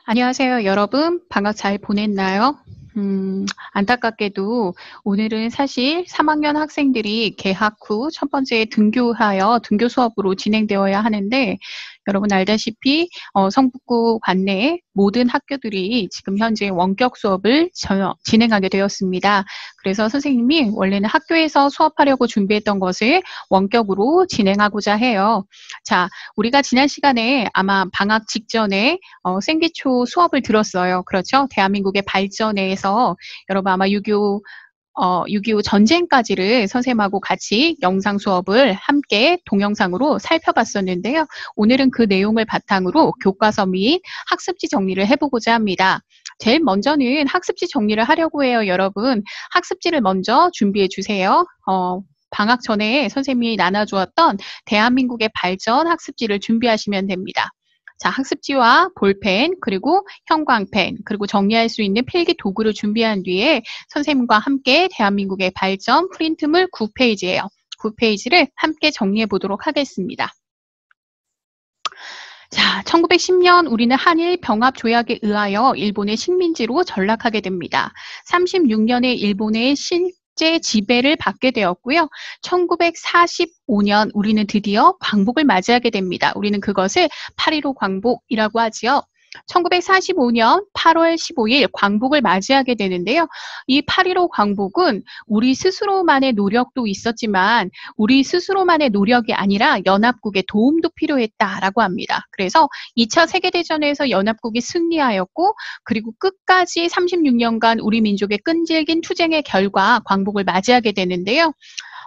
안녕하세요, 여러분. 방학 잘 보냈나요? 안타깝게도 오늘은 사실 3학년 학생들이 개학 후 첫 번째 등교 수업으로 진행되어야 하는데, 여러분 알다시피 성북구 관내 모든 학교들이 지금 현재 원격 수업을 진행하게 되었습니다. 그래서 선생님이 원래는 학교에서 수업하려고 준비했던 것을 원격으로 진행하고자 해요. 자, 우리가 지난 시간에 아마 방학 직전에 생기초 수업을 들었어요. 그렇죠? 대한민국의 발전에 대해서 여러분 아마 6.25 전쟁까지를 선생님하고 같이 영상 수업을 함께 동영상으로 살펴봤었는데요. 오늘은 그 내용을 바탕으로 교과서 및 학습지 정리를 해보고자 합니다. 제일 먼저는 학습지 정리를 하려고 해요, 여러분. 학습지를 먼저 준비해 주세요. 방학 전에 선생님이 나눠주었던 대한민국의 발전 학습지를 준비하시면 됩니다. 자, 학습지와 볼펜, 그리고 형광펜, 그리고 정리할 수 있는 필기 도구를 준비한 뒤에 선생님과 함께 대한민국의 발전 프린트물 9페이지예요. 9페이지를 함께 정리해 보도록 하겠습니다. 자, 1910년 우리는 한일 병합 조약에 의하여 일본의 식민지로 전락하게 됩니다. 36년에 일본의 실제 지배를 받게 되었고요. 1945년 우리는 드디어 광복을 맞이하게 됩니다. 우리는 그것을 8.15 광복이라고 하지요. 1945년 8월 15일 광복을 맞이하게 되는데요. 이 8.15 광복은 우리 스스로만의 노력도 있었지만 우리 스스로만의 노력이 아니라 연합국의 도움도 필요했다라고 합니다. 그래서 2차 세계대전에서 연합국이 승리하였고 그리고 끝까지 36년간 우리 민족의 끈질긴 투쟁의 결과 광복을 맞이하게 되는데요.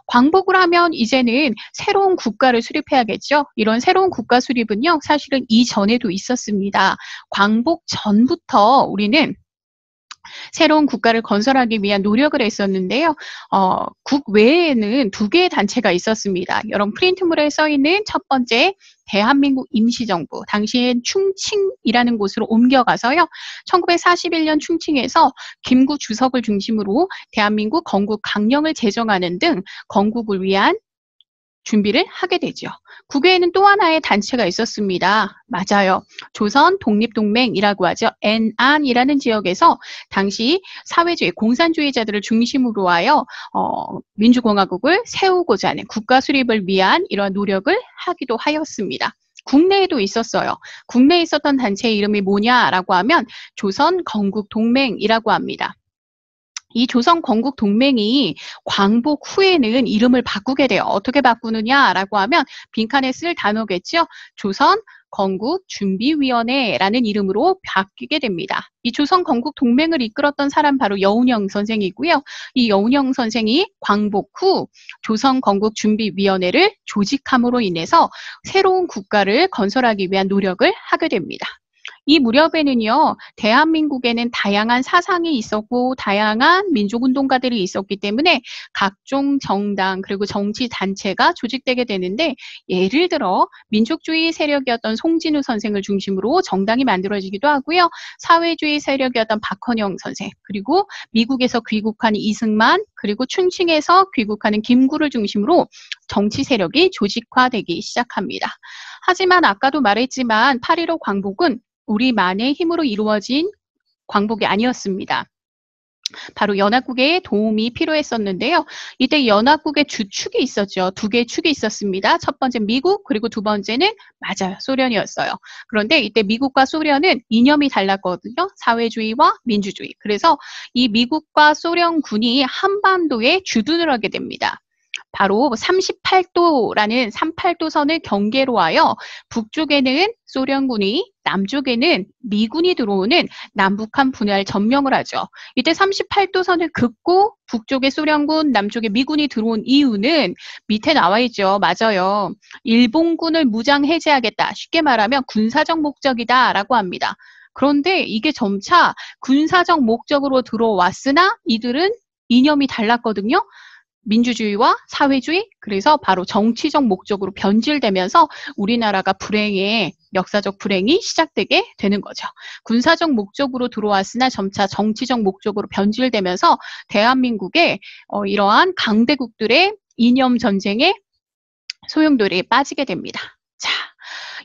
광복을 하면 이제는 새로운 국가를 수립해야겠죠. 이런 새로운 국가 수립은요, 사실은 이전에도 있었습니다. 광복 전부터 우리는 새로운 국가를 건설하기 위한 노력을 했었는데요. 국외에는 두 개의 단체가 있었습니다. 여러분 프린트물에 써 있는 첫 번째 대한민국 임시정부, 당시엔 충칭이라는 곳으로 옮겨가서요. 1941년 충칭에서 김구 주석을 중심으로 대한민국 건국 강령을 제정하는 등 건국을 위한 준비를 하게 되죠. 국외에는 또 하나의 단체가 있었습니다. 맞아요. 조선 독립동맹이라고 하죠. 엔안이라는 지역에서 당시 사회주의, 공산주의자들을 중심으로 하여 민주공화국을 세우고자 하는 국가 수립을 위한 이러한 노력을 하기도 하였습니다. 국내에도 있었어요. 국내에 있었던 단체의 이름이 뭐냐라고 하면 조선 건국동맹이라고 합니다. 이 조선 건국 동맹이 광복 후에는 이름을 바꾸게 돼요. 어떻게 바꾸느냐라고 하면 빈칸에 쓸 단어겠죠. 조선 건국 준비위원회라는 이름으로 바뀌게 됩니다. 이 조선 건국 동맹을 이끌었던 사람 바로 여운형 선생이고요. 이 여운형 선생이 광복 후 조선 건국 준비위원회를 조직함으로 인해서 새로운 국가를 건설하기 위한 노력을 하게 됩니다. 이 무렵에는요, 대한민국에는 다양한 사상이 있었고 다양한 민족운동가들이 있었기 때문에 각종 정당 그리고 정치단체가 조직되게 되는데 예를 들어 민족주의 세력이었던 송진우 선생을 중심으로 정당이 만들어지기도 하고요. 사회주의 세력이었던 박헌영 선생 그리고 미국에서 귀국한 이승만 그리고 충칭에서 귀국하는 김구를 중심으로 정치 세력이 조직화되기 시작합니다. 하지만 아까도 말했지만 8.15 광복은 우리만의 힘으로 이루어진 광복이 아니었습니다. 바로 연합국의 도움이 필요했었는데요. 이때 연합국의 주축이 있었죠. 두 개의 축이 있었습니다. 첫 번째 미국 그리고 두 번째는 맞아요. 소련이었어요. 그런데 이때 미국과 소련은 이념이 달랐거든요. 사회주의와 민주주의. 그래서 이 미국과 소련군이 한반도에 주둔을 하게 됩니다. 바로 38도라는 38도선을 경계로 하여 북쪽에는 소련군이 남쪽에는 미군이 들어오는 남북한 분할 점령을 하죠. 이때 38도선을 긋고 북쪽에 소련군, 남쪽에 미군이 들어온 이유는 밑에 나와 있죠. 맞아요. 일본군을 무장 해제하겠다. 쉽게 말하면 군사적 목적이다라고 합니다. 그런데 이게 점차 군사적 목적으로 들어왔으나 이들은 이념이 달랐거든요. 민주주의와 사회주의, 그래서 바로 정치적 목적으로 변질되면서 우리나라가 역사적 불행이 시작되게 되는 거죠. 군사적 목적으로 들어왔으나 점차 정치적 목적으로 변질되면서 대한민국의 이러한 강대국들의 이념 전쟁에 소용돌이에 빠지게 됩니다. 자,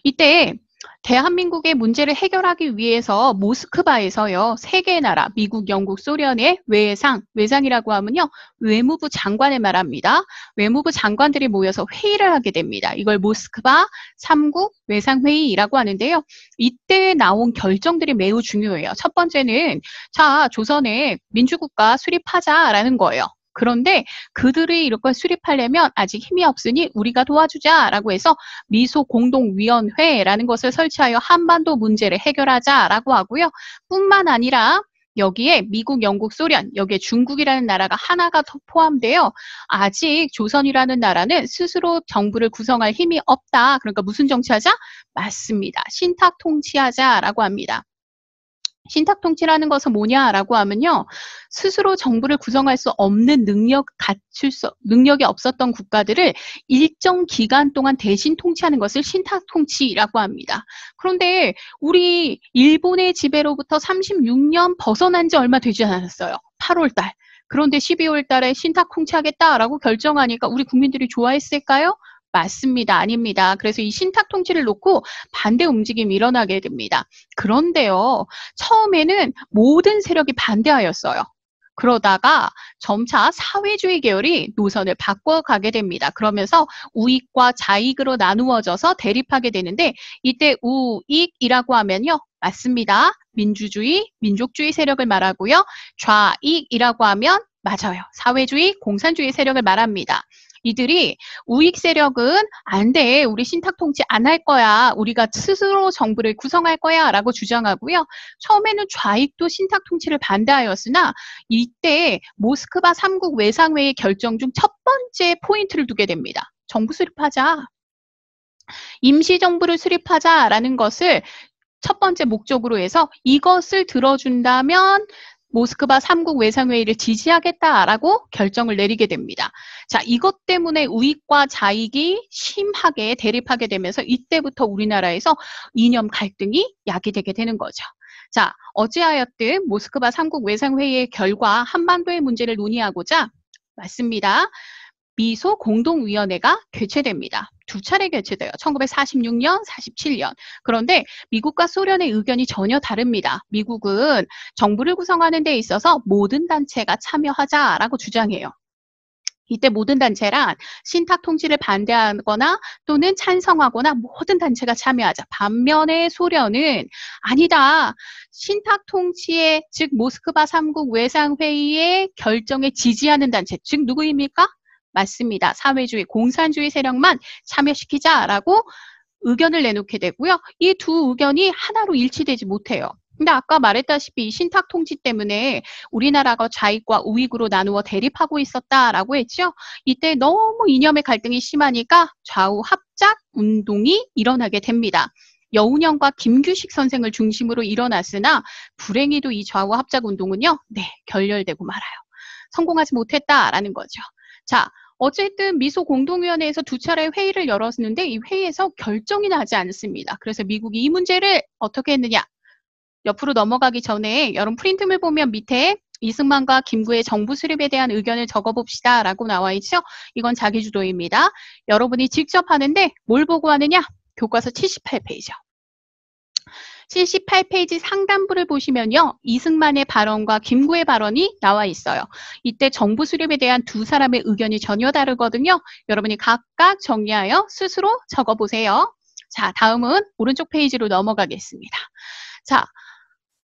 이때 대한민국의 문제를 해결하기 위해서 모스크바에서요, 세 개의 나라, 미국, 영국, 소련의 외상이라고 하면요, 외무부 장관을 말합니다. 외무부 장관들이 모여서 회의를 하게 됩니다. 이걸 모스크바 3국 외상회의라고 하는데요. 이때 나온 결정들이 매우 중요해요. 첫 번째는, 자, 조선에 민주국가 수립하자라는 거예요. 그런데 그들이 이렇게 수립하려면 아직 힘이 없으니 우리가 도와주자라고 해서 미소공동위원회라는 것을 설치하여 한반도 문제를 해결하자라고 하고요. 뿐만 아니라 여기에 미국, 영국, 소련, 여기에 중국이라는 나라가 하나가 더 포함되어 아직 조선이라는 나라는 스스로 정부를 구성할 힘이 없다. 그러니까 무슨 정치하자? 맞습니다. 신탁 통치하자라고 합니다. 신탁 통치라는 것은 뭐냐라고 하면요. 스스로 정부를 구성할 수 없는 능력이 없었던 국가들을 일정 기간 동안 대신 통치하는 것을 신탁 통치라고 합니다. 그런데 우리 일본의 지배로부터 36년 벗어난 지 얼마 되지 않았어요. 8월 달. 그런데 12월 달에 신탁 통치하겠다라고 결정하니까 우리 국민들이 좋아했을까요? 맞습니다. 아닙니다. 그래서 이 신탁 통치를 놓고 반대 움직임이 일어나게 됩니다. 그런데요, 처음에는 모든 세력이 반대하였어요. 그러다가 점차 사회주의 계열이 노선을 바꿔가게 됩니다. 그러면서 우익과 좌익으로 나누어져서 대립하게 되는데 이때 우익이라고 하면요. 맞습니다. 민주주의, 민족주의 세력을 말하고요. 좌익이라고 하면 맞아요. 사회주의, 공산주의 세력을 말합니다. 이들이 우익 세력은 안 돼. 우리 신탁 통치 안 할 거야. 우리가 스스로 정부를 구성할 거야. 라고 주장하고요. 처음에는 좌익도 신탁 통치를 반대하였으나 이때 모스크바 3국 외상회의 결정 중 첫 번째 포인트를 두게 됩니다. 정부 수립하자. 임시정부를 수립하자라는 것을 첫 번째 목적으로 해서 이것을 들어준다면 모스크바 3국 외상회의를 지지하겠다라고 결정을 내리게 됩니다. 자, 이것 때문에 우익과 좌익이 심하게 대립하게 되면서 이때부터 우리나라에서 이념 갈등이 야기되게 되는 거죠. 자, 어찌하였든 모스크바 3국 외상회의의 결과 한반도의 문제를 논의하고자 맞습니다. 미소 공동위원회가 개최됩니다. 두 차례 개최돼요. 1946년, 47년. 그런데 미국과 소련의 의견이 전혀 다릅니다. 미국은 정부를 구성하는 데 있어서 모든 단체가 참여하자라고 주장해요. 이때 모든 단체란 신탁 통치를 반대하거나 또는 찬성하거나 모든 단체가 참여하자. 반면에 소련은 아니다. 신탁 통치의 즉 모스크바 3국 외상회의의 결정에 지지하는 단체. 즉 누구입니까? 맞습니다. 사회주의, 공산주의 세력만 참여시키자라고 의견을 내놓게 되고요. 이 두 의견이 하나로 일치되지 못해요. 근데 아까 말했다시피 신탁 통치 때문에 우리나라가 좌익과 우익으로 나누어 대립하고 있었다라고 했죠. 이때 너무 이념의 갈등이 심하니까 좌우 합작 운동이 일어나게 됩니다. 여운형과 김규식 선생을 중심으로 일어났으나 불행히도 이 좌우 합작 운동은요. 네, 결렬되고 말아요. 성공하지 못했다라는 거죠. 자, 어쨌든 미소 공동위원회에서 두 차례 회의를 열었는데 이 회의에서 결정이 나지 않습니다. 그래서 미국이 이 문제를 어떻게 했느냐. 옆으로 넘어가기 전에 여러분 프린트물 보면 밑에 이승만과 김구의 정부 수립에 대한 의견을 적어봅시다 라고 나와 있죠. 이건 자기주도입니다. 여러분이 직접 하는데 뭘 보고 하느냐? 교과서 78페이지요. 78페이지 상단부를 보시면요. 이승만의 발언과 김구의 발언이 나와 있어요. 이때 정부 수립에 대한 두 사람의 의견이 전혀 다르거든요. 여러분이 각각 정리하여 스스로 적어보세요. 자, 다음은 오른쪽 페이지로 넘어가겠습니다. 자,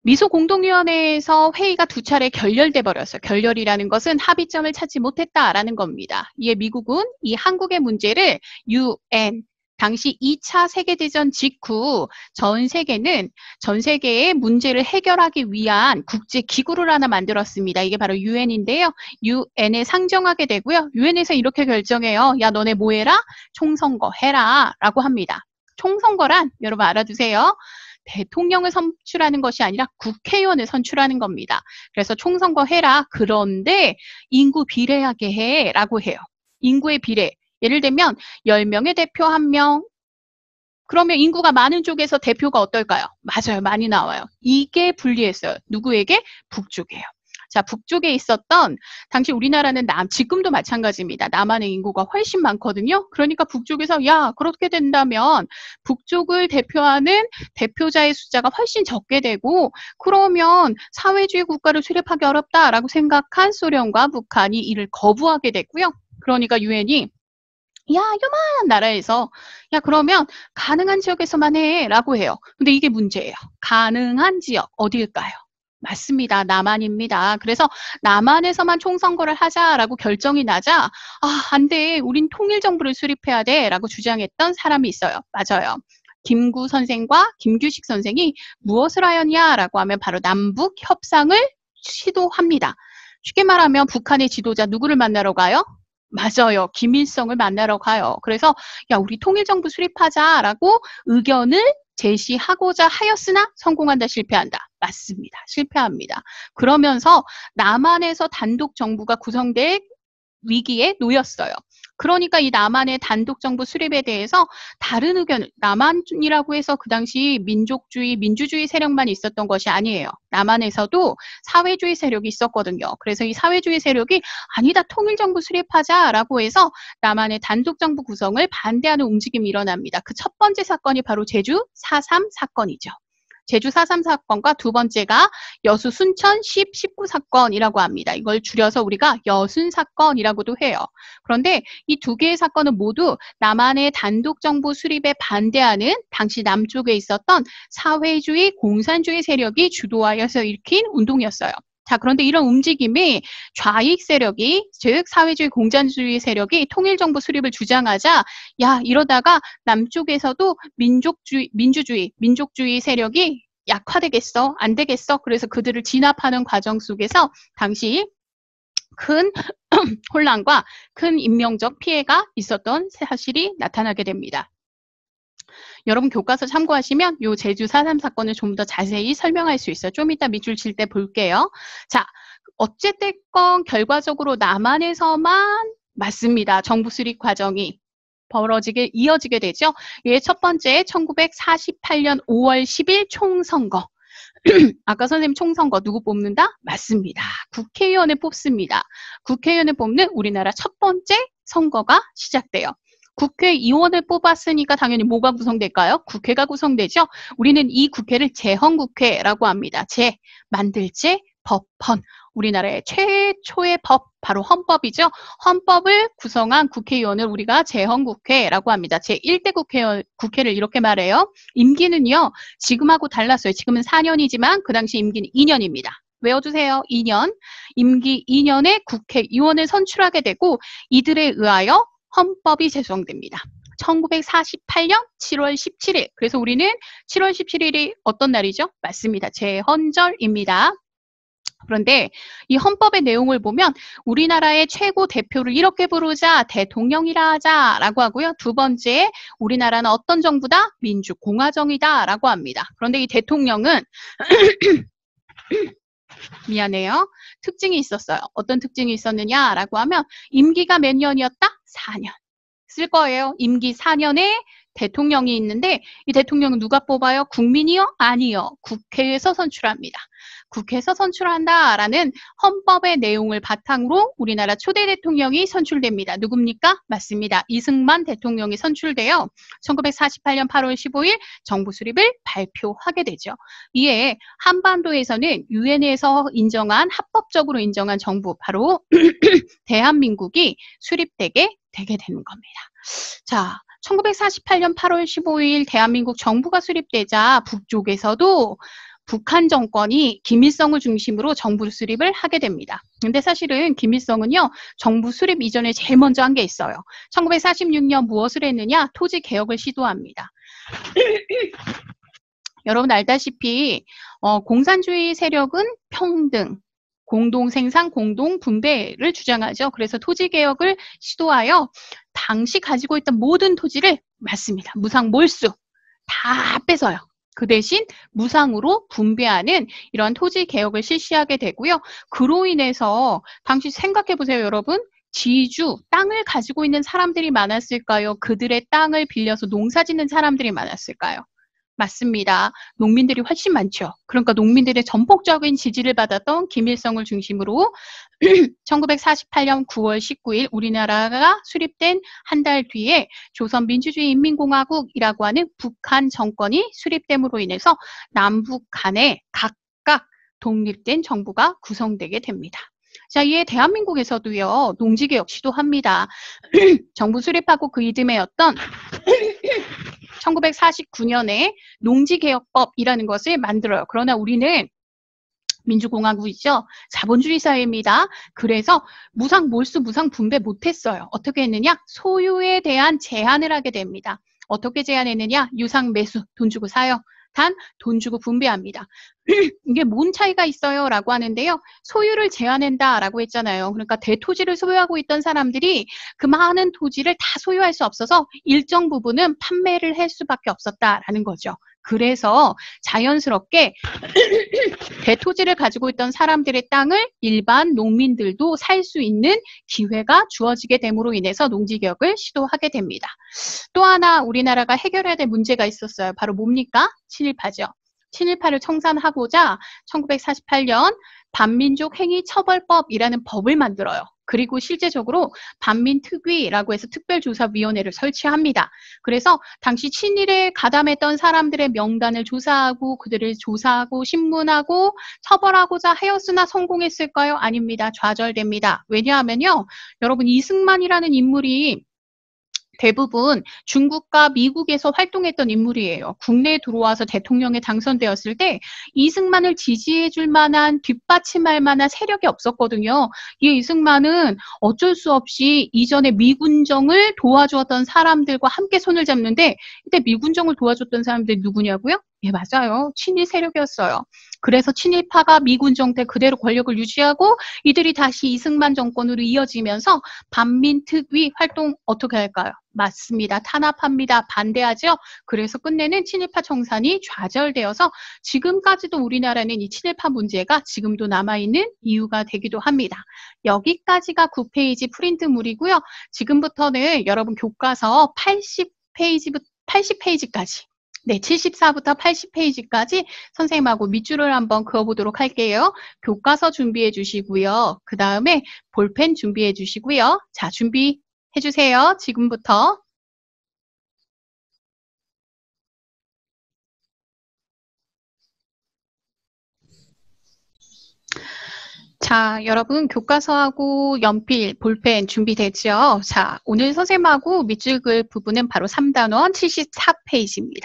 미소 공동위원회에서 회의가 두 차례 결렬돼 버렸어요. 결렬이라는 것은 합의점을 찾지 못했다라는 겁니다. 이에 미국은 이 한국의 문제를 UN 당시 2차 세계대전 직후 전 세계의 문제를 해결하기 위한 국제기구를 하나 만들었습니다. 이게 바로 UN인데요. UN에 상정하게 되고요. UN에서 이렇게 결정해요. 야, 너네 뭐 해라? 총선거 해라. 라고 합니다. 총선거란 여러분 알아두세요. 대통령을 선출하는 것이 아니라 국회의원을 선출하는 겁니다. 그래서 총선거 해라. 그런데 인구 비례하게 해. 라고 해요. 인구의 비례. 예를 들면 10명의 대표 1명. 그러면 인구가 많은 쪽에서 대표가 어떨까요? 맞아요. 많이 나와요. 이게 불리했어요. 누구에게? 북쪽이에요. 자, 북쪽에 있었던 당시 우리나라는 지금도 마찬가지입니다. 남한의 인구가 훨씬 많거든요. 그러니까 북쪽에서 야, 그렇게 된다면 북쪽을 대표하는 대표자의 숫자가 훨씬 적게 되고 그러면 사회주의 국가를 수립하기 어렵다라고 생각한 소련과 북한이 이를 거부하게 됐고요. 그러니까 유엔이 야, 요만한 나라에서 야, 그러면 가능한 지역에서만 해라고 해요. 근데 이게 문제예요. 가능한 지역 어디일까요? 맞습니다. 남한입니다. 그래서 남한에서만 총선거를 하자라고 결정이 나자 안 돼. 우린 통일정부를 수립해야 돼라고 주장했던 사람이 있어요. 맞아요. 김구 선생과 김규식 선생이 무엇을 하였냐라고 하면 바로 남북 협상을 시도합니다. 쉽게 말하면 북한의 지도자 누구를 만나러 가요? 맞아요. 김일성을 만나러 가요. 그래서 야, 우리 통일정부 수립하자라고 의견을 제시하고자 하였으나 성공한다, 실패한다. 맞습니다. 실패합니다. 그러면서 남한에서 단독 정부가 구성될 위기에 놓였어요. 그러니까 이 남한의 단독 정부 수립에 대해서 다른 의견을 남한이라고 해서 그 당시 민족주의, 민주주의 세력만 있었던 것이 아니에요. 남한에서도 사회주의 세력이 있었거든요. 그래서 이 사회주의 세력이 아니다, 통일정부 수립하자라고 해서 남한의 단독 정부 구성을 반대하는 움직임이 일어납니다. 그 첫 번째 사건이 바로 제주 4.3 사건이죠. 제주 4.3 사건과 두 번째가 여수 순천 19 사건이라고 합니다. 이걸 줄여서 우리가 여순 사건이라고도 해요. 그런데 이 두 개의 사건은 모두 남한의 단독 정부 수립에 반대하는 당시 남쪽에 있었던 사회주의, 공산주의 세력이 주도하여서 일으킨 운동이었어요. 자, 그런데 이런 움직임이 좌익 세력이, 즉 사회주의 공산주의 세력이 통일정부 수립을 주장하자 야, 이러다가 남쪽에서도 민족주의 세력이 약화되겠어? 안 되겠어? 그래서 그들을 진압하는 과정 속에서 당시 큰 혼란과 큰 인명적 피해가 있었던 사실이 나타나게 됩니다. 여러분 교과서 참고하시면 요 제주 4.3 사건을 좀 더 자세히 설명할 수 있어요. 좀 이따 밑줄 칠 때 볼게요. 자, 어쨌든 결과적으로 남한에서만 맞습니다. 정부 수립 과정이 이어지게 되죠. 예, 첫 번째 1948년 5월 10일 총선거. 아까 선생님 총선거 누구 뽑는다? 맞습니다. 국회의원을 뽑습니다. 국회의원을 뽑는 우리나라 첫 번째 선거가 시작돼요. 국회의원을 뽑았으니까 당연히 뭐가 구성될까요? 국회가 구성되죠. 우리는 이 국회를 제헌국회라고 합니다. 만들 제, 법헌. 우리나라의 최초의 법, 바로 헌법이죠. 헌법을 구성한 국회의원을 우리가 제헌국회라고 합니다. 제1대 국회를 이렇게 말해요. 임기는요, 지금하고 달랐어요. 지금은 4년이지만 그 당시 임기는 2년입니다. 외워두세요. 2년. 임기 2년에 국회의원을 선출하게 되고 이들에 의하여 헌법이 제정됩니다. 1948년 7월 17일. 그래서 우리는 7월 17일이 어떤 날이죠? 맞습니다. 제헌절입니다. 그런데 이 헌법의 내용을 보면 우리나라의 최고 대표를 이렇게 부르자, 대통령이라 하자라고 하고요. 두 번째, 우리나라는 어떤 정부다? 민주공화정이다라고 합니다. 그런데 이 대통령은 미안해요. 특징이 있었어요. 어떤 특징이 있었느냐라고 하면 임기가 몇 년이었다? 4년. 쓸 거예요. 임기 4년에 대통령이 있는데 이 대통령은 누가 뽑아요? 국민이요? 아니요. 국회에서 선출합니다. 국회에서 선출한다라는 헌법의 내용을 바탕으로 우리나라 초대 대통령이 선출됩니다. 누굽니까? 맞습니다. 이승만 대통령이 선출되어 1948년 8월 15일 정부 수립을 발표하게 되죠. 이에 한반도에서는 유엔에서 인정한 합법적으로 인정한 정부 바로 대한민국이 수립되게 되는 겁니다. 자, 1948년 8월 15일 대한민국 정부가 수립되자 북쪽에서도 북한 정권이 김일성을 중심으로 정부 수립을 하게 됩니다. 근데 사실은 김일성은요, 정부 수립 이전에 제일 먼저 한 게 있어요. 1946년 무엇을 했느냐? 토지 개혁을 시도합니다. 여러분 알다시피 공산주의 세력은 평등, 공동생산, 공동분배를 주장하죠. 그래서 토지개혁을 시도하여 당시 가지고 있던 모든 토지를 맞습니다. 무상 몰수 다 뺏어요. 그 대신 무상으로 분배하는 이런 토지개혁을 실시하게 되고요. 그로 인해서 당시 생각해보세요, 여러분. 지주, 땅을 가지고 있는 사람들이 많았을까요? 그들의 땅을 빌려서 농사 짓는 사람들이 많았을까요? 맞습니다. 농민들이 훨씬 많죠. 그러니까 농민들의 전폭적인 지지를 받았던 김일성을 중심으로 1948년 9월 19일 우리나라가 수립된 한 달 뒤에 조선민주주의인민공화국이라고 하는 북한 정권이 수립됨으로 인해서 남북 간에 각각 독립된 정부가 구성되게 됩니다. 자, 이에 대한민국에서도요, 농지개혁 시도합니다. 정부 수립하고 그 이듬해였던 1949년에 농지개혁법이라는 것을 만들어요. 그러나 우리는 민주공화국이죠. 자본주의 사회입니다. 그래서 무상 분배 못했어요. 어떻게 했느냐? 소유에 대한 제한을 하게 됩니다. 어떻게 제한했느냐? 유상 매수, 돈 주고 사요. 단 돈 주고 분배합니다. 이게 뭔 차이가 있어요? 라고 하는데요. 소유를 제한한다라고 했잖아요. 그러니까 대토지를 소유하고 있던 사람들이 그 많은 토지를 다 소유할 수 없어서 일정 부분은 판매를 할 수밖에 없었다라는 거죠. 그래서 자연스럽게 대토지를 가지고 있던 사람들의 땅을 일반 농민들도 살 수 있는 기회가 주어지게 됨으로 인해서 농지개혁을 시도하게 됩니다. 또 하나 우리나라가 해결해야 될 문제가 있었어요. 바로 뭡니까? 친일파죠. 친일파를 청산하고자 1948년 반민족행위처벌법이라는 법을 만들어요. 그리고 실제적으로 반민특위라고 해서 특별조사위원회를 설치합니다. 그래서 당시 친일에 가담했던 사람들의 명단을 조사하고 그들을 조사하고 신문하고 처벌하고자 하였으나 성공했을까요? 아닙니다. 좌절됩니다. 왜냐하면요. 여러분 이승만이라는 인물이 대부분 중국과 미국에서 활동했던 인물이에요. 국내에 들어와서 대통령에 당선되었을 때 이승만을 지지해 줄 만한 뒷받침할 만한 세력이 없었거든요. 이 이승만은 어쩔 수 없이 이전에 미군정을 도와주었던 사람들과 함께 손을 잡는데 이때 미군정을 도와줬던 사람들이 누구냐고요? 예, 맞아요. 친일 세력이었어요. 그래서 친일파가 미군정 때 그대로 권력을 유지하고 이들이 다시 이승만 정권으로 이어지면서 반민특위 활동 어떻게 할까요? 맞습니다. 탄압합니다. 반대하죠. 그래서 끝내는 친일파 청산이 좌절되어서 지금까지도 우리나라는 이 친일파 문제가 지금도 남아있는 이유가 되기도 합니다. 여기까지가 9페이지 프린트물이고요. 지금부터는 여러분 교과서 80페이지까지 네, 74부터 80페이지까지 선생님하고 밑줄을 한번 그어보도록 할게요. 교과서 준비해 주시고요. 그 다음에 볼펜 준비해 주시고요. 자, 준비해 주세요. 지금부터. 자, 여러분 교과서하고 연필, 볼펜 준비됐죠? 자, 오늘 선생님하고 밑줄 그을 부분은 바로 3단원 74페이지입니다.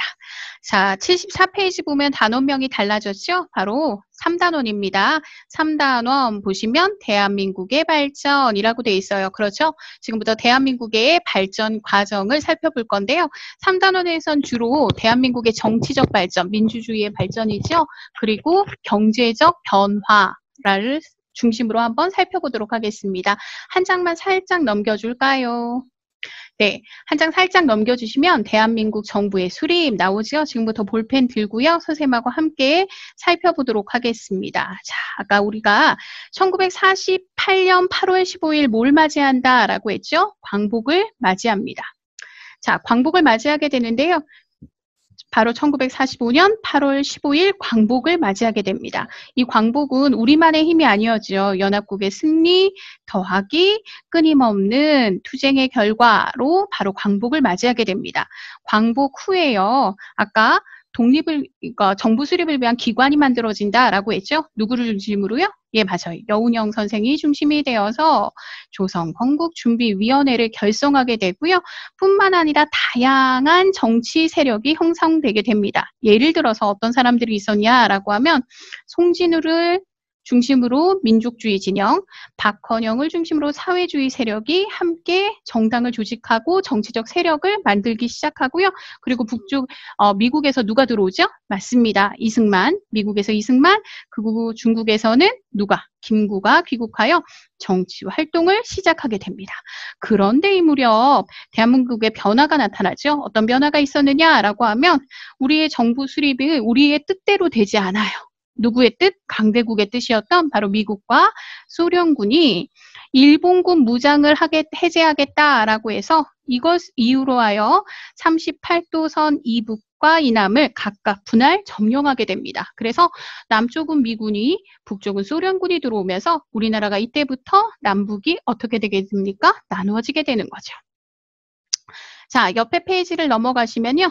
자, 74페이지 보면 단원명이 달라졌죠? 바로 3단원입니다. 3단원 보시면 대한민국의 발전이라고 되어 있어요. 그렇죠? 지금부터 대한민국의 발전 과정을 살펴볼 건데요. 3단원에선 주로 대한민국의 정치적 발전, 민주주의의 발전이죠. 그리고 경제적 변화를 중심으로 한번 살펴보도록 하겠습니다. 한 장만 살짝 넘겨줄까요? 네, 한 장 살짝 넘겨주시면 대한민국 정부의 수립 나오죠? 지금부터 볼펜 들고요. 선생님하고 함께 살펴보도록 하겠습니다. 자, 아까 우리가 1948년 8월 15일 뭘 맞이한다라고 했죠? 광복을 맞이합니다. 자, 광복을 맞이하게 되는데요. 바로 1945년 8월 15일 광복을 맞이하게 됩니다. 이 광복은 우리만의 힘이 아니었죠. 연합국의 승리 더하기 끊임없는 투쟁의 결과로 바로 광복을 맞이하게 됩니다. 광복 후에요. 아까 독립을, 그러니까 정부 수립을 위한 기관이 만들어진다라고 했죠. 누구를 중심으로요? 예, 맞아요. 여운형 선생이 중심이 되어서 조선건국준비위원회를 결성하게 되고요. 뿐만 아니라 다양한 정치 세력이 형성되게 됩니다. 예를 들어서 어떤 사람들이 있었냐라고 하면 송진우를 중심으로 민족주의 진영, 박헌영을 중심으로 사회주의 세력이 함께 정당을 조직하고 정치적 세력을 만들기 시작하고요. 그리고 북쪽 미국에서 누가 들어오죠? 맞습니다. 이승만. 미국에서 이승만, 그리고 중국에서는 누가? 김구가 귀국하여 정치 활동을 시작하게 됩니다. 그런데 이 무렵 대한민국에 변화가 나타나죠. 어떤 변화가 있었느냐라고 하면 우리의 정부 수립이 우리의 뜻대로 되지 않아요. 누구의 뜻? 강대국의 뜻이었던 바로 미국과 소련군이 일본군 무장을 해제하겠다라고 해서 이것 이유로 하여 38도선 이북과 이남을 각각 분할 점령하게 됩니다. 그래서 남쪽은 미군이, 북쪽은 소련군이 들어오면서 우리나라가 이때부터 남북이 어떻게 되게 됩니까? 나누어지게 되는 거죠. 자, 옆에 페이지를 넘어가시면요.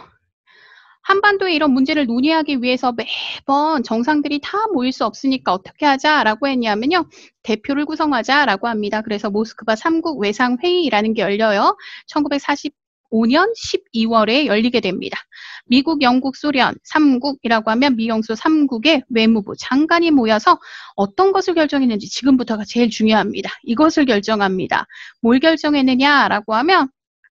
한반도에 이런 문제를 논의하기 위해서 매번 정상들이 다 모일 수 없으니까 어떻게 하자라고 했냐면요. 대표를 구성하자라고 합니다. 그래서 모스크바 3국 외상회의라는 게 열려요. 1945년 12월에 열리게 됩니다. 미국, 영국, 소련 3국이라고 하면 미영소 3국의 외무부 장관이 모여서 어떤 것을 결정했는지 지금부터가 제일 중요합니다. 이것을 결정합니다. 뭘 결정했느냐라고 하면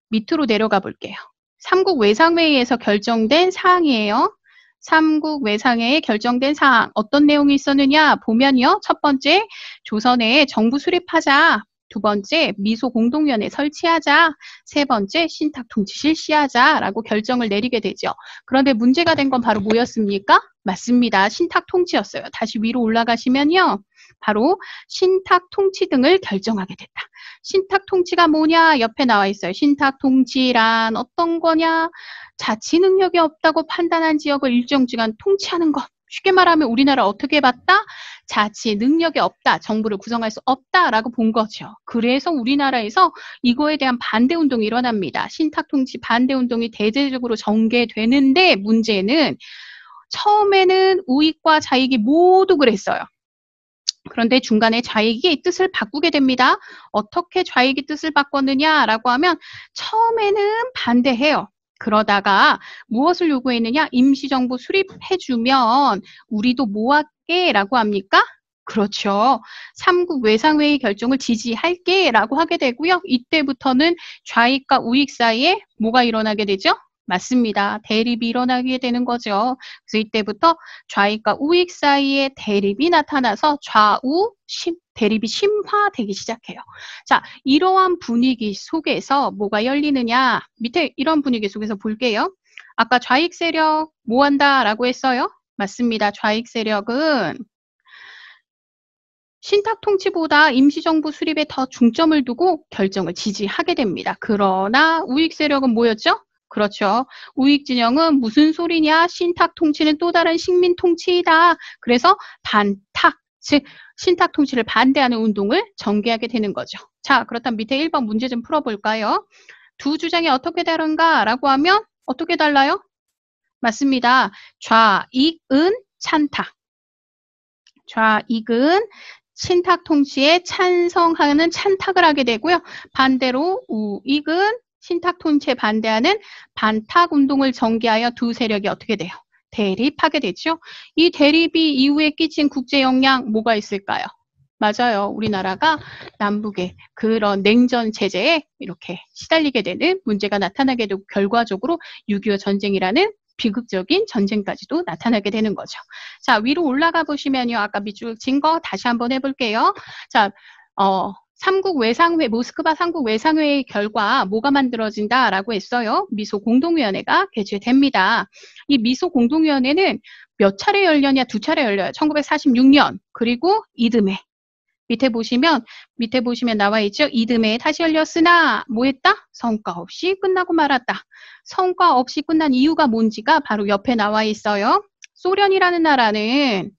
밑으로 내려가 볼게요. 삼국 외상회의에서 결정된 사항이에요. 삼국 외상회의에 결정된 사항 어떤 내용이 있었느냐 보면요. 첫 번째, 조선에 정부 수립하자. 두 번째, 미소 공동위원회 설치하자. 세 번째, 신탁 통치 실시하자라고 결정을 내리게 되죠. 그런데 문제가 된 건 바로 뭐였습니까? 맞습니다. 신탁 통치였어요. 다시 위로 올라가시면요. 바로 신탁 통치 등을 결정하게 됐다. 신탁 통치가 뭐냐? 옆에 나와 있어요. 신탁 통치란 어떤 거냐? 자치 능력이 없다고 판단한 지역을 일정 기간 통치하는 것. 쉽게 말하면 우리나라 어떻게 봤다? 자치 능력이 없다. 정부를 구성할 수 없다라고 본 거죠. 그래서 우리나라에서 이거에 대한 반대 운동이 일어납니다. 신탁 통치 반대 운동이 대대적으로 전개되는데 문제는 처음에는 우익과 좌익이 모두 그랬어요. 그런데 중간에 좌익이 뜻을 바꾸게 됩니다. 어떻게 좌익이 뜻을 바꿨느냐라고 하면 처음에는 반대해요. 그러다가 무엇을 요구했느냐? 임시정부 수립해주면 우리도 뭐 할게? 라고 합니까? 그렇죠. 삼국 외상회의 결정을 지지할게 라고 하게 되고요. 이때부터는 좌익과 우익 사이에 뭐가 일어나게 되죠? 맞습니다. 대립이 일어나게 되는 거죠. 그래서 이때부터 좌익과 우익 사이에 대립이 나타나서 대립이 심화되기 시작해요. 자, 이러한 분위기 속에서 뭐가 열리느냐? 밑에 이런 분위기 속에서 볼게요. 아까 좌익 세력 뭐 한다라고 했어요? 맞습니다. 좌익 세력은 신탁 통치보다 임시정부 수립에 더 중점을 두고 결정을 지지하게 됩니다. 그러나 우익 세력은 뭐였죠? 그렇죠. 우익 진영은 무슨 소리냐? 신탁 통치는 또 다른 식민 통치이다. 그래서 반탁, 즉 신탁 통치를 반대하는 운동을 전개하게 되는 거죠. 자, 그렇다면 밑에 1번 문제 좀 풀어볼까요? 두 주장이 어떻게 다른가라고 하면 어떻게 달라요? 맞습니다. 좌익은 찬탁. 좌익은 신탁 통치에 찬성하는 찬탁을 하게 되고요. 반대로 우익은 신탁 통치에 반대하는 반탁 운동을 전개하여 두 세력이 어떻게 돼요? 대립하게 되죠. 이 대립이 이후에 끼친 국제 영향 뭐가 있을까요? 맞아요. 우리나라가 남북의 그런 냉전 체제에 이렇게 시달리게 되는 문제가 나타나게 되고 결과적으로 6.25 전쟁이라는 비극적인 전쟁까지도 나타나게 되는 거죠. 자, 위로 올라가 보시면요. 아까 밑줄 친 거 다시 한번 해볼게요. 자, 삼국 외상회, 모스크바 3국 외상회의 결과 뭐가 만들어진다라고 했어요. 미소 공동위원회가 개최됩니다. 이 미소 공동위원회는 몇 차례 열렸냐? 두 차례 열려요. 1946년 그리고 이듬해. 밑에 보시면 나와 있죠. 이듬해에 다시 열렸으나 뭐 했다? 성과 없이 끝나고 말았다. 성과 없이 끝난 이유가 뭔지가 바로 옆에 나와 있어요. 소련이라는 나라는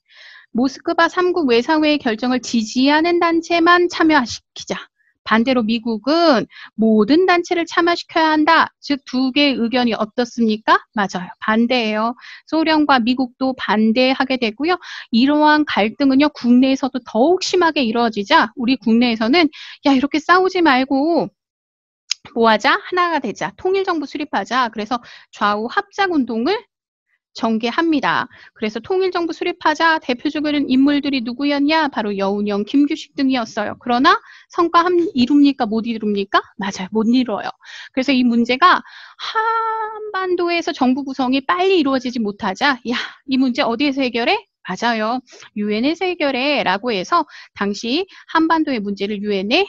모스크바 3국 외상회의 결정을 지지하는 단체만 참여시키자. 반대로 미국은 모든 단체를 참여시켜야 한다. 즉 두 개의 의견이 어떻습니까? 맞아요. 반대예요. 소련과 미국도 반대하게 되고요. 이러한 갈등은요. 국내에서도 더욱 심하게 이루어지자 우리 국내에서는 야 이렇게 싸우지 말고 뭐하자? 하나가 되자. 통일정부 수립하자. 그래서 좌우 합작운동을 전개합니다. 그래서 통일정부 수립하자 대표적인 인물들이 누구였냐? 바로 여운형, 김규식 등이었어요. 그러나 성과 이룹니까? 못 이룹니까? 맞아요. 못 이뤄요. 그래서 이 문제가 한반도에서 정부 구성이 빨리 이루어지지 못하자 야, 이 문제 어디에서 해결해? 맞아요. 유엔에서 해결해 라고 해서 당시 한반도의 문제를 유엔에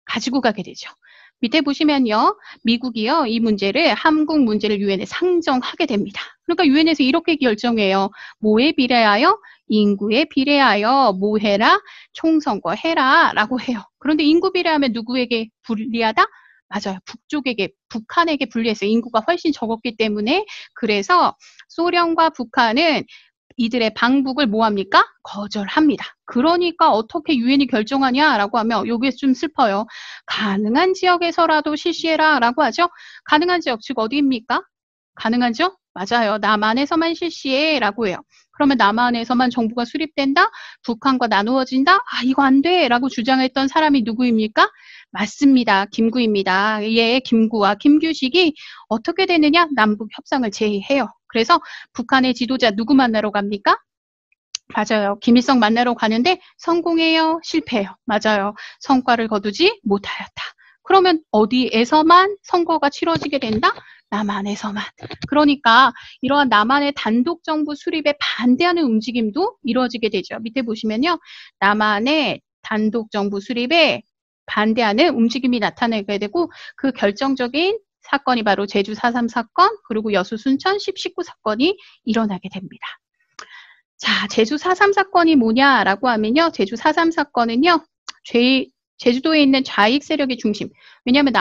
가지고 가게 되죠. 밑에 보시면요. 미국이요. 이 문제를 한국 문제를 유엔에 상정하게 됩니다. 그러니까 유엔에서 이렇게 결정해요. 뭐에 비례하여? 인구에 비례하여 뭐 해라? 총선거 해라 라고 해요. 그런데 인구 비례하면 누구에게 불리하다? 맞아요. 북한에게 불리했어요. 인구가 훨씬 적었기 때문에. 그래서 소련과 북한은 이들의 방북을 뭐합니까? 거절합니다. 그러니까 어떻게 유엔이 결정하냐라고 하면 여기에 좀 슬퍼요. 가능한 지역에서라도 실시해라라고 하죠. 가능한 지역 즉 어디입니까? 가능하죠? 맞아요. 남한에서만 실시해라고 해요. 그러면 남한에서만 정부가 수립된다? 북한과 나누어진다? 아 이거 안 돼라고 주장했던 사람이 누구입니까? 맞습니다. 김구입니다. 예, 김구와 김규식이 어떻게 되느냐? 남북 협상을 제의해요. 그래서 북한의 지도자 누구 만나러 갑니까? 맞아요. 김일성 만나러 가는데 성공해요? 실패해요? 맞아요. 성과를 거두지 못하였다. 그러면 어디에서만 선거가 치러지게 된다? 남한에서만. 그러니까 이러한 남한의 단독 정부 수립에 반대하는 움직임도 이루어지게 되죠. 밑에 보시면요. 남한의 단독 정부 수립에 반대하는 움직임이 나타나게 되고 그 결정적인 사건이 바로 제주 4.3 사건 그리고 여수 순천 10.19 사건이 일어나게 됩니다. 자, 제주 4.3 사건이 뭐냐라고 하면요. 제주 4.3 사건은요. 제주도에 있는 좌익 세력의 중심. 왜냐하면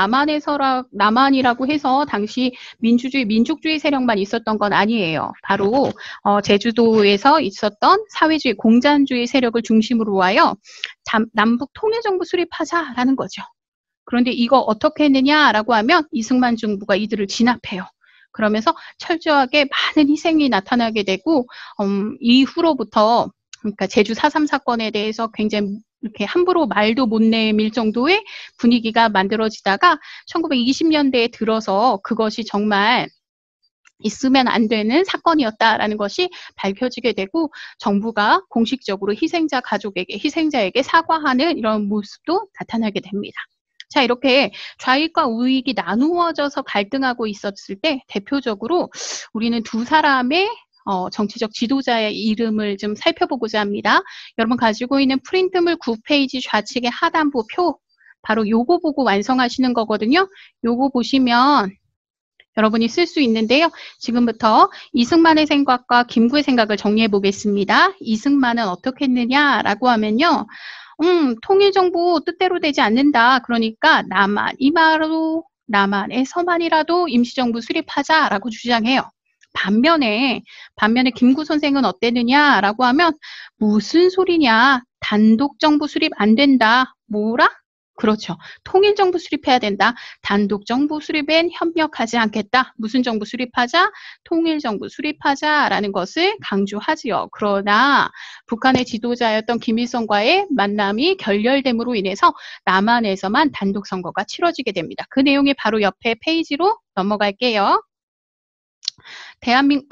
남한이라고 해서 당시 민족주의 세력만 있었던 건 아니에요. 바로 제주도에서 있었던 사회주의, 공산주의 세력을 중심으로 하여 남북 통일정부 수립하자라는 거죠. 그런데 이거 어떻게 했느냐라고 하면 이승만 정부가 이들을 진압해요. 그러면서 철저하게 많은 희생이 나타나게 되고 이후로부터 그러니까 제주 4.3 사건에 대해서 굉장히 이렇게 함부로 말도 못 내밀 정도의 분위기가 만들어지다가 1920년대에 들어서 그것이 정말 있으면 안 되는 사건이었다라는 것이 밝혀지게 되고 정부가 공식적으로 희생자에게 사과하는 이런 모습도 나타나게 됩니다. 자, 이렇게 좌익과 우익이 나누어져서 갈등하고 있었을 때 대표적으로 우리는 두 사람의 정치적 지도자의 이름을 좀 살펴보고자 합니다. 여러분 가지고 있는 프린트물 9페이지 좌측의 하단부 표 바로 요거 보고 완성하시는 거거든요. 요거 보시면 여러분이 쓸 수 있는데요. 지금부터 이승만의 생각과 김구의 생각을 정리해 보겠습니다. 이승만은 어떻게 했느냐라고 하면요. 통일정부 뜻대로 되지 않는다. 그러니까 남한에서만이라도 임시정부 수립하자라고 주장해요. 반면에 김구 선생은 어땠느냐라고 하면 무슨 소리냐. 단독정부 수립 안 된다. 뭐라? 그렇죠. 통일정부 수립해야 된다. 단독정부 수립엔 협력하지 않겠다. 무슨 정부 수립하자? 통일정부 수립하자라는 것을 강조하지요. 그러나 북한의 지도자였던 김일성과의 만남이 결렬됨으로 인해서 남한에서만 단독선거가 치러지게 됩니다. 그 내용이 바로 옆에 페이지로 넘어갈게요. 대한민국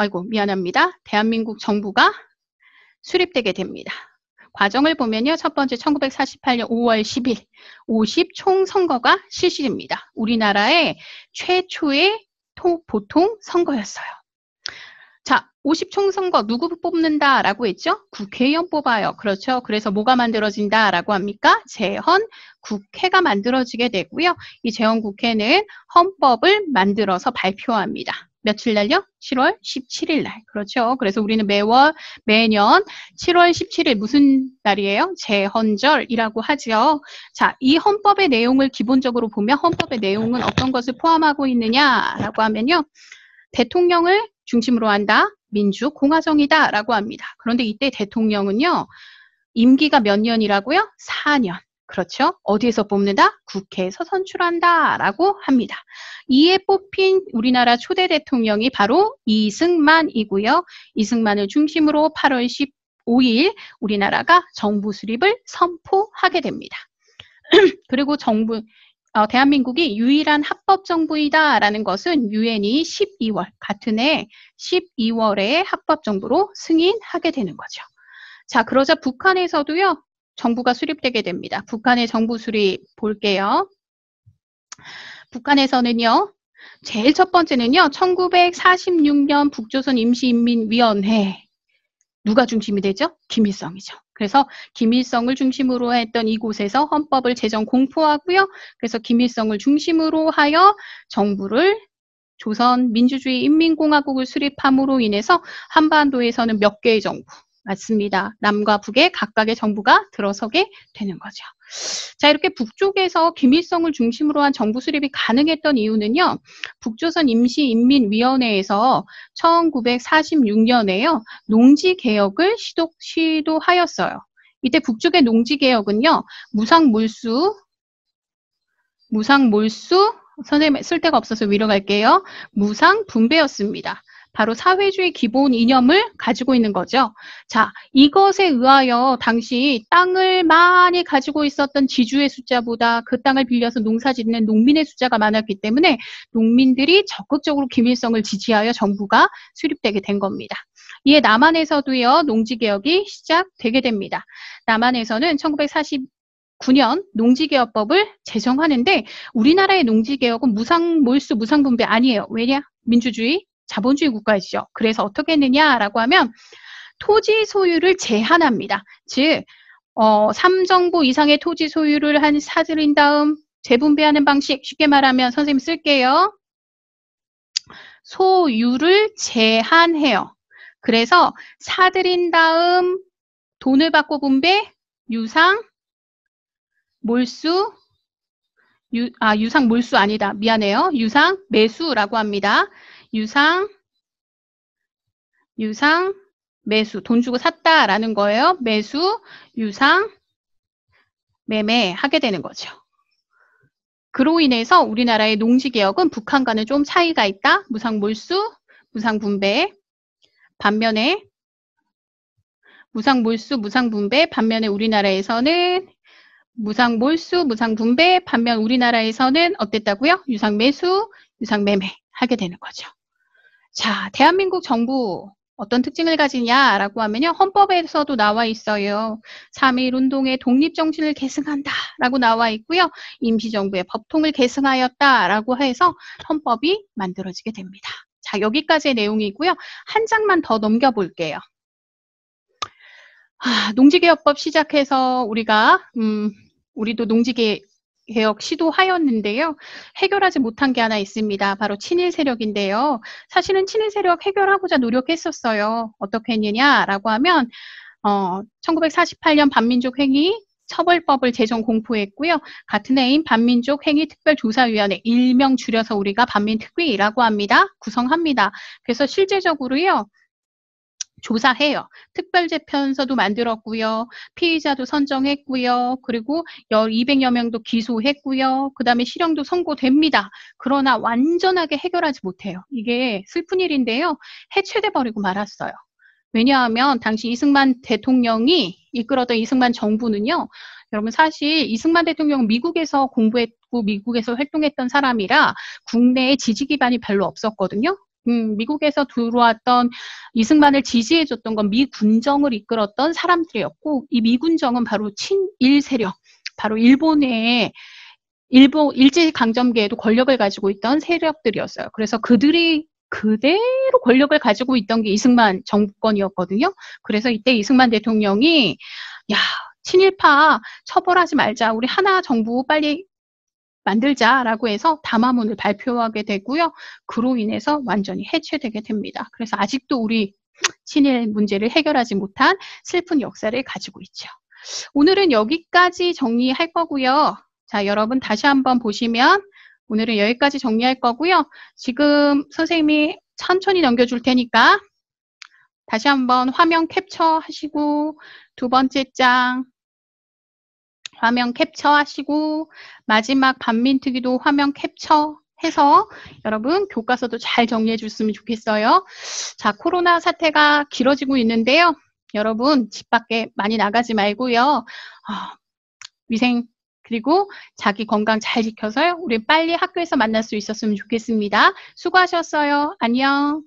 정부가 수립되게 됩니다. 과정을 보면요. 첫 번째 1948년 5월 10일 50총선거가 실시됩니다. 우리나라의 최초의 보통 선거였어요. 자, 50총선거 누구 뽑는다라고 했죠? 국회의원 뽑아요. 그렇죠. 그래서 뭐가 만들어진다라고 합니까? 재헌국회가 만들어지게 되고요. 이 재헌국회는 헌법을 만들어서 발표합니다. 며칠 날요? 7월 17일 날. 그렇죠. 그래서 우리는 매년 7월 17일 무슨 날이에요? 재헌절이라고 하죠. 자, 이 헌법의 내용을 기본적으로 보면 헌법의 내용은 어떤 것을 포함하고 있느냐라고 하면요. 대통령을 중심으로 한다. 민주공화정이다라고 합니다. 그런데 이때 대통령은요. 임기가 몇 년이라고요? 4년. 그렇죠. 어디에서 뽑는다? 국회에서 선출한다라고 합니다. 이에 뽑힌 우리나라 초대 대통령이 바로 이승만이고요. 이승만을 중심으로 8월 15일 우리나라가 정부 수립을 선포하게 됩니다. 그리고 대한민국이 유일한 합법정부이다라는 것은 유엔이 같은 해 12월에 합법정부로 승인하게 되는 거죠. 자, 그러자 북한에서도요. 정부가 수립되게 됩니다. 북한의 정부 수립 볼게요. 북한에서는요. 제일 첫 번째는요. 1946년 북조선 임시인민위원회. 누가 중심이 되죠? 김일성이죠. 그래서 김일성을 중심으로 했던 이곳에서 헌법을 제정 공포하고요. 그래서 김일성을 중심으로 하여 정부를 조선 민주주의 인민공화국을 수립함으로 인해서 한반도에서는 몇 개의 정부? 맞습니다. 남과 북의 각각의 정부가 들어서게 되는 거죠. 자, 이렇게 북쪽에서 김일성을 중심으로 한 정부 수립이 가능했던 이유는요. 북조선 임시인민위원회에서 1946년에요. 농지개혁을 시도하였어요. 이때 북쪽의 농지개혁은요. 무상몰수, 선생님 쓸 데가 없어서 위로 갈게요. 무상분배였습니다. 바로 사회주의 기본 이념을 가지고 있는 거죠. 자, 이것에 의하여 당시 땅을 많이 가지고 있었던 지주의 숫자보다 그 땅을 빌려서 농사 짓는 농민의 숫자가 많았기 때문에 농민들이 적극적으로 김일성을 지지하여 정부가 수립되게 된 겁니다. 이에 남한에서도요, 농지개혁이 시작되게 됩니다. 남한에서는 1949년 농지개혁법을 제정하는데 우리나라의 농지개혁은 무상몰수, 무상분배 아니에요. 왜냐? 민주주의, 자본주의 국가이죠. 그래서 어떻게 했느냐라고 하면 토지 소유를 제한합니다. 즉 3정보 이상의 토지 소유를 사들인 다음 재분배하는 방식, 쉽게 말하면 선생님 쓸게요. 소유를 제한해요. 그래서 사들인 다음 돈을 받고 분배, 유상, 몰수, 유상 몰수 아니다. 미안해요. 유상 매수라고 합니다. 유상 매수. 돈 주고 샀다라는 거예요. 매수, 유상, 매매 하게 되는 거죠. 그로 인해서 우리나라의 농지개혁은 북한과는 좀 차이가 있다. 무상몰수, 무상분배. 반면에 무상몰수, 무상분배. 반면에 우리나라에서는 무상몰수, 무상분배. 반면 우리나라에서는 어땠다고요? 유상매수, 유상매매 하게 되는 거죠. 자, 대한민국 정부 어떤 특징을 가지냐라고 하면요. 헌법에서도 나와 있어요. 3.1 운동의 독립정신을 계승한다라고 나와 있고요. 임시정부의 법통을 계승하였다라고 해서 헌법이 만들어지게 됩니다. 자, 여기까지의 내용이고요. 한 장만 더 넘겨볼게요. 농지개혁법 시작해서 우리도 농지개혁 시도하였는데요. 해결하지 못한 게 하나 있습니다. 바로 친일 세력인데요. 사실은 친일 세력 해결하고자 노력했었어요. 어떻게 했느냐라고 하면 1948년 반민족행위 처벌법을 제정 공포했고요. 같은 해인 반민족행위특별조사위원회, 일명 줄여서 우리가 반민특위라고 합니다. 구성합니다. 그래서 실제적으로요. 조사해요. 특별재판서도 만들었고요. 피의자도 선정했고요. 그리고 200여 명도 기소했고요. 그 다음에 실형도 선고됩니다. 그러나 완전하게 해결하지 못해요. 이게 슬픈 일인데요. 해체돼 버리고 말았어요. 왜냐하면 당시 이승만 대통령이 이끌었던 이승만 정부는요. 여러분 사실 이승만 대통령은 미국에서 공부했고 미국에서 활동했던 사람이라 국내에 지지 기반이 별로 없었거든요. 미국에서 들어왔던 이승만을 지지해줬던 건 미군정을 이끌었던 사람들이었고 이 미군정은 바로 친일 세력, 바로 일본 일제강점기에도 권력을 가지고 있던 세력들이었어요. 그래서 그들이 그대로 권력을 가지고 있던 게 이승만 정권이었거든요. 그래서 이때 이승만 대통령이 친일파 처벌하지 말자. 우리 하나 정부 빨리 만들자라고 해서 담화문을 발표하게 되고요. 그로 인해서 완전히 해체되게 됩니다. 그래서 아직도 우리 친일 문제를 해결하지 못한 슬픈 역사를 가지고 있죠. 오늘은 여기까지 정리할 거고요. 자, 여러분 다시 한번 보시면 오늘은 여기까지 정리할 거고요. 지금 선생님이 천천히 넘겨줄 테니까 다시 한번 화면 캡처하시고 두 번째 장 화면 캡처하시고 마지막 반민특위도 화면 캡처해서 여러분 교과서도 잘 정리해 줬으면 좋겠어요. 자, 코로나 사태가 길어지고 있는데요. 여러분 집 밖에 많이 나가지 말고요. 위생 그리고 자기 건강 잘 지켜서요. 우리 빨리 학교에서 만날 수 있었으면 좋겠습니다. 수고하셨어요. 안녕.